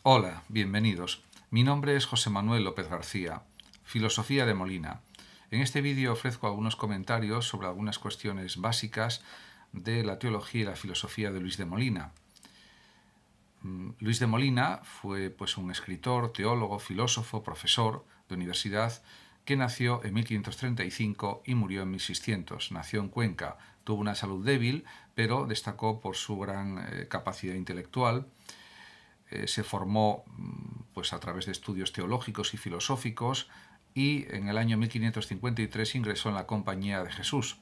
Hola, bienvenidos. Mi nombre es José Manuel López García, Filosofía de Molina. En este vídeo ofrezco algunos comentarios sobre algunas cuestiones básicas de la teología y la filosofía de Luis de Molina. Luis de Molina fue un escritor, teólogo, filósofo, profesor de universidad que nació en 1535 y murió en 1600. Nació en Cuenca, tuvo una salud débil, pero destacó por su gran capacidad intelectual. Se formó a través de estudios teológicos y filosóficos y en el año 1553 ingresó en la Compañía de Jesús.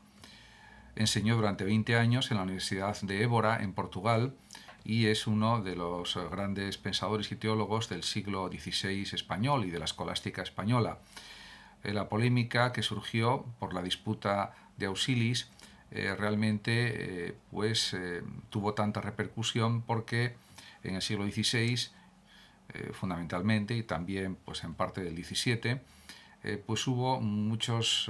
Enseñó durante 20 años en la Universidad de Évora, en Portugal, y es uno de los grandes pensadores y teólogos del siglo XVI español y de la escolástica española. La polémica que surgió por la disputa de Ausilis realmente tuvo tanta repercusión porque en el siglo XVI, fundamentalmente, y también en parte del XVII, hubo muchos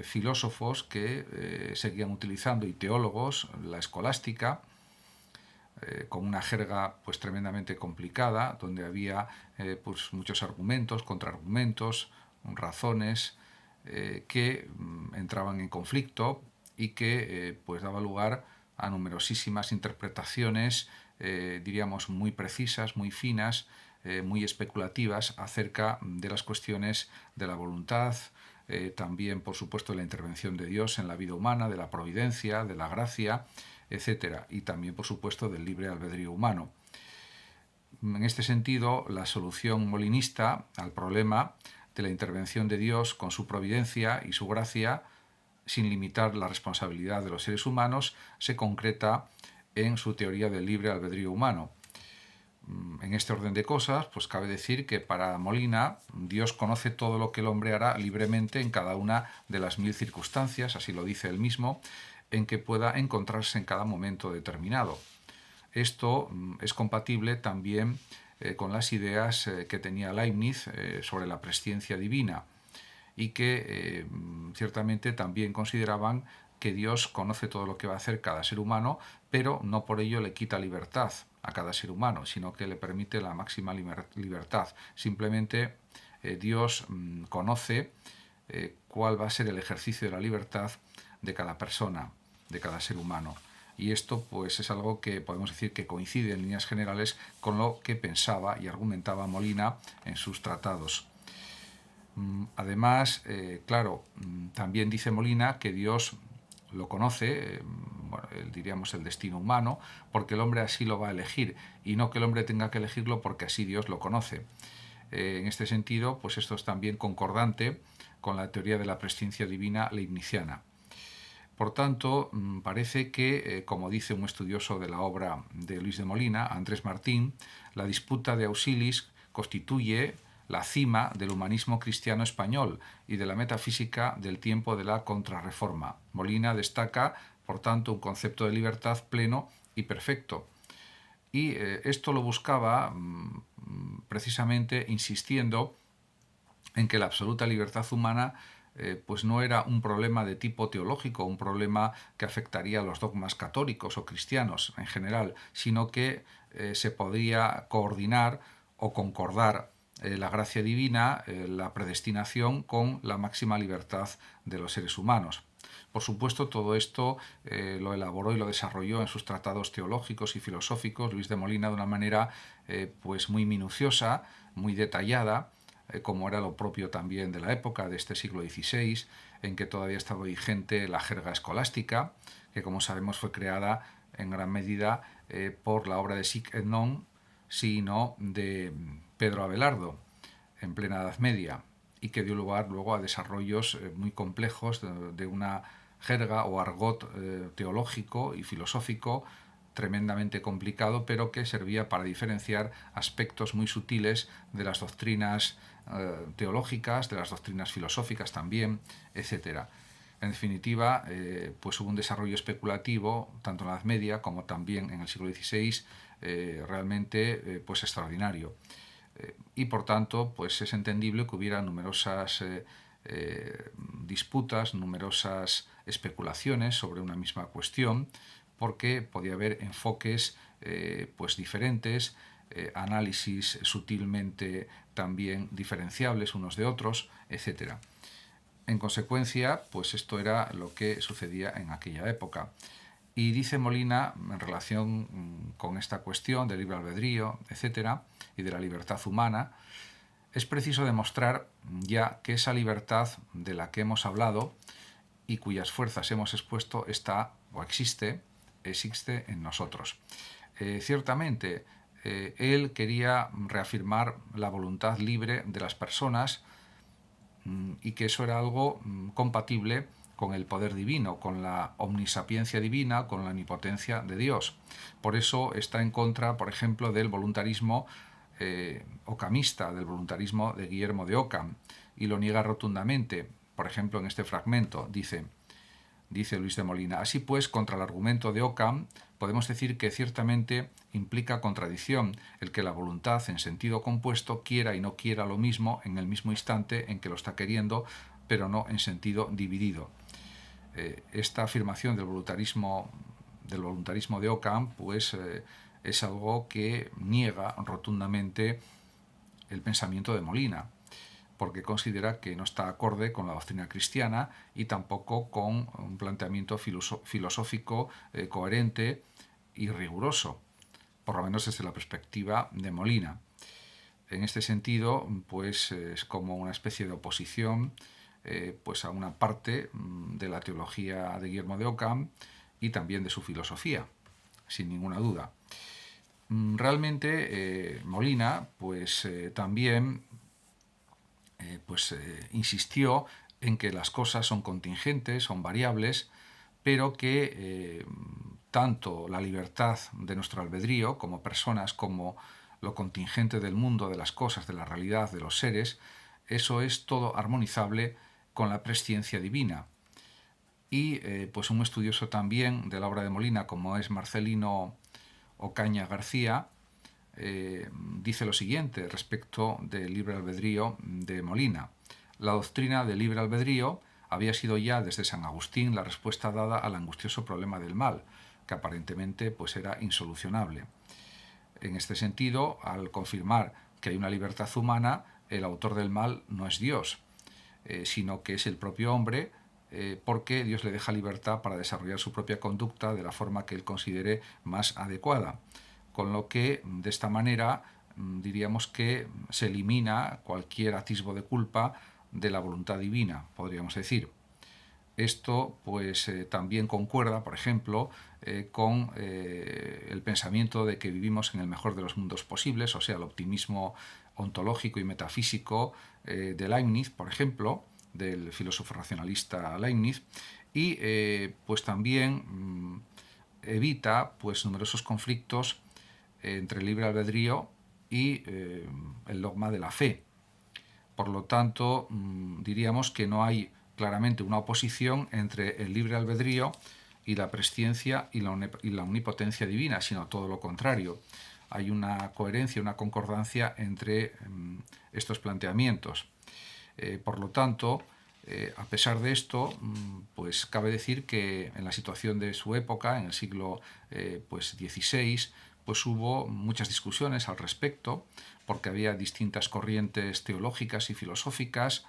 filósofos que seguían utilizando, y teólogos, la escolástica, con una jerga tremendamente complicada, donde había muchos argumentos, contraargumentos, razones que entraban en conflicto y que daba lugar a numerosísimas interpretaciones, diríamos, muy precisas, muy finas, muy especulativas acerca de las cuestiones de la voluntad, también, por supuesto, de la intervención de Dios en la vida humana, de la providencia, de la gracia, etcétera, y también, por supuesto, del libre albedrío humano. En este sentido, la solución molinista al problema de la intervención de Dios con su providencia y su gracia, sin limitar la responsabilidad de los seres humanos, se concreta en su teoría del libre albedrío humano. En este orden de cosas, cabe decir que para Molina, Dios conoce todo lo que el hombre hará libremente en cada una de las 1000 circunstancias, así lo dice él mismo, en que pueda encontrarse en cada momento determinado. Esto es compatible también con las ideas que tenía Leibniz sobre la presciencia divina, y que ciertamente también consideraban que Dios conoce todo lo que va a hacer cada ser humano, pero no por ello le quita libertad a cada ser humano, sino que le permite la máxima libertad. Simplemente Dios conoce cuál va a ser el ejercicio de la libertad de cada persona, de cada ser humano. Y esto es algo que podemos decir que coincide en líneas generales con lo que pensaba y argumentaba Molina en sus tratados. Además, claro, también dice Molina que Dios lo conoce, diríamos el destino humano, porque el hombre así lo va a elegir, y no que el hombre tenga que elegirlo porque así Dios lo conoce. En este sentido, esto es también concordante con la teoría de la presciencia divina leibniziana. Por tanto, parece que, como dice un estudioso de la obra de Luis de Molina, Andrés Martín, la disputa de Ausilis constituye la cima del humanismo cristiano español y de la metafísica del tiempo de la Contrarreforma. Molina destaca, por tanto, un concepto de libertad pleno y perfecto. Y esto lo buscaba precisamente insistiendo en que la absoluta libertad humana no era un problema de tipo teológico, un problema que afectaría a los dogmas católicos o cristianos en general, sino que se podría coordinar o concordar la gracia divina, la predestinación, con la máxima libertad de los seres humanos. Por supuesto, todo esto lo elaboró y lo desarrolló en sus tratados teológicos y filosóficos Luis de Molina de una manera muy minuciosa, muy detallada, como era lo propio también de la época, de este siglo XVI, en que todavía estaba vigente la jerga escolástica, que, como sabemos, fue creada en gran medida por la obra de Sic et Non, sino de Pedro Abelardo, en plena Edad Media, y que dio lugar luego a desarrollos muy complejos de una jerga o argot teológico y filosófico tremendamente complicado, pero que servía para diferenciar aspectos muy sutiles de las doctrinas teológicas, de las doctrinas filosóficas también, etcétera. En definitiva, hubo un desarrollo especulativo, tanto en la Edad Media como también en el siglo XVI, realmente extraordinario. Y por tanto, es entendible que hubiera numerosas disputas, numerosas especulaciones sobre una misma cuestión, porque podía haber enfoques diferentes, análisis sutilmente también diferenciables unos de otros, etc. En consecuencia, pues esto era lo que sucedía en aquella época. Y dice Molina, en relación con esta cuestión del libre albedrío, etc., y de la libertad humana, es preciso demostrar ya que esa libertad de la que hemos hablado y cuyas fuerzas hemos expuesto está o existe en nosotros. Ciertamente, él quería reafirmar la voluntad libre de las personas y que eso era algo compatible con el poder divino, con la omnisapiencia divina, con la omnipotencia de Dios. Por eso está en contra, por ejemplo, del voluntarismo ocamista, del voluntarismo de Guillermo de Ockham, y lo niega rotundamente. Por ejemplo, en este fragmento dice Luis de Molina: así pues, contra el argumento de Ockham, podemos decir que ciertamente implica contradicción el que la voluntad en sentido compuesto quiera y no quiera lo mismo en el mismo instante en que lo está queriendo, pero no en sentido dividido. Esta afirmación del voluntarismo de Ockham pues, es algo que niega rotundamente el pensamiento de Molina, porque considera que no está acorde con la doctrina cristiana y tampoco con un planteamiento filosófico coherente y riguroso, por lo menos desde la perspectiva de Molina. En este sentido, pues es como una especie de oposición pues a una parte de la teología de Guillermo de Ockham y también de su filosofía, sin ninguna duda. Realmente Molina pues también insistió en que las cosas son contingentes, son variables, pero que tanto la libertad de nuestro albedrío como personas, como lo contingente del mundo, de las cosas, de la realidad, de los seres, eso es todo armonizable con la presciencia divina. Y pues un estudioso también de la obra de Molina, como es Marcelino Ocaña García, dice lo siguiente respecto del libre albedrío de Molina: la doctrina del libre albedrío había sido ya desde San Agustín la respuesta dada al angustioso problema del mal, que aparentemente pues era insolucionable. En este sentido, al confirmar que hay una libertad humana, el autor del mal no es Dios, sino que es el propio hombre, porque Dios le deja libertad para desarrollar su propia conducta de la forma que él considere más adecuada. Con lo que, de esta manera, diríamos que se elimina cualquier atisbo de culpa de la voluntad divina, podríamos decir. Esto pues también concuerda, por ejemplo, con el pensamiento de que vivimos en el mejor de los mundos posibles, o sea, el optimismo ontológico y metafísico de Leibniz, por ejemplo, del filósofo racionalista Leibniz, y pues también evita pues numerosos conflictos entre el libre albedrío y el dogma de la fe. Por lo tanto, diríamos que no hay claramente una oposición entre el libre albedrío y la presciencia y la omnipotencia divina, sino todo lo contrario. Hay una coherencia, una concordancia entre estos planteamientos. Por lo tanto, a pesar de esto, pues cabe decir que en la situación de su época, en el siglo pues XVI, pues hubo muchas discusiones al respecto, porque había distintas corrientes teológicas y filosóficas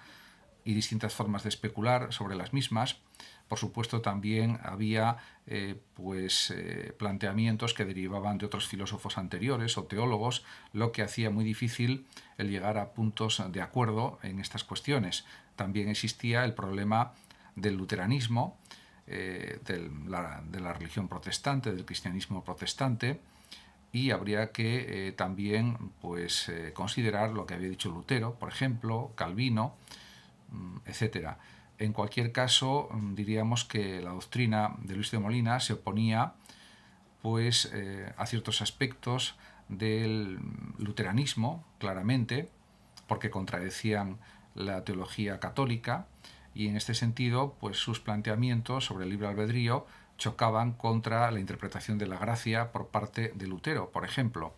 y distintas formas de especular sobre las mismas. Por supuesto, también había planteamientos que derivaban de otros filósofos anteriores o teólogos, lo que hacía muy difícil el llegar a puntos de acuerdo en estas cuestiones. También existía el problema del luteranismo, de la religión protestante, del cristianismo protestante, y habría que también pues, considerar lo que había dicho Lutero, por ejemplo, Calvino, etc. En cualquier caso, diríamos que la doctrina de Luis de Molina se oponía pues, a ciertos aspectos del luteranismo, claramente, porque contradecían la teología católica, y en este sentido pues, sus planteamientos sobre el libre albedrío chocaban contra la interpretación de la gracia por parte de Lutero, por ejemplo.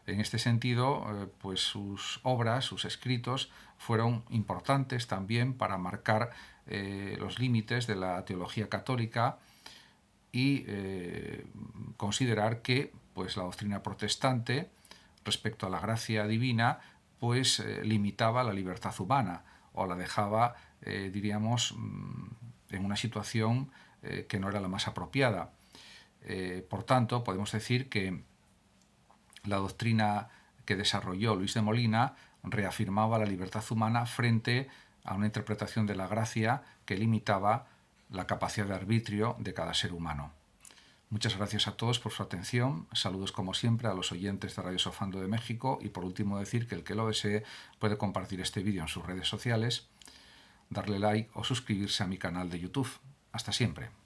En este sentido, pues sus obras, sus escritos, fueron importantes también para marcar los límites de la teología católica y considerar que pues, la doctrina protestante, respecto a la gracia divina, pues limitaba la libertad humana o la dejaba, diríamos, en una situación que no era la más apropiada. Por tanto, podemos decir que la doctrina que desarrolló Luis de Molina reafirmaba la libertad humana frente a una interpretación de la gracia que limitaba la capacidad de arbitrio de cada ser humano. Muchas gracias a todos por su atención. Saludos como siempre a los oyentes de Radio Sofando de México y por último decir que el que lo desee puede compartir este vídeo en sus redes sociales, darle like o suscribirse a mi canal de YouTube. Hasta siempre.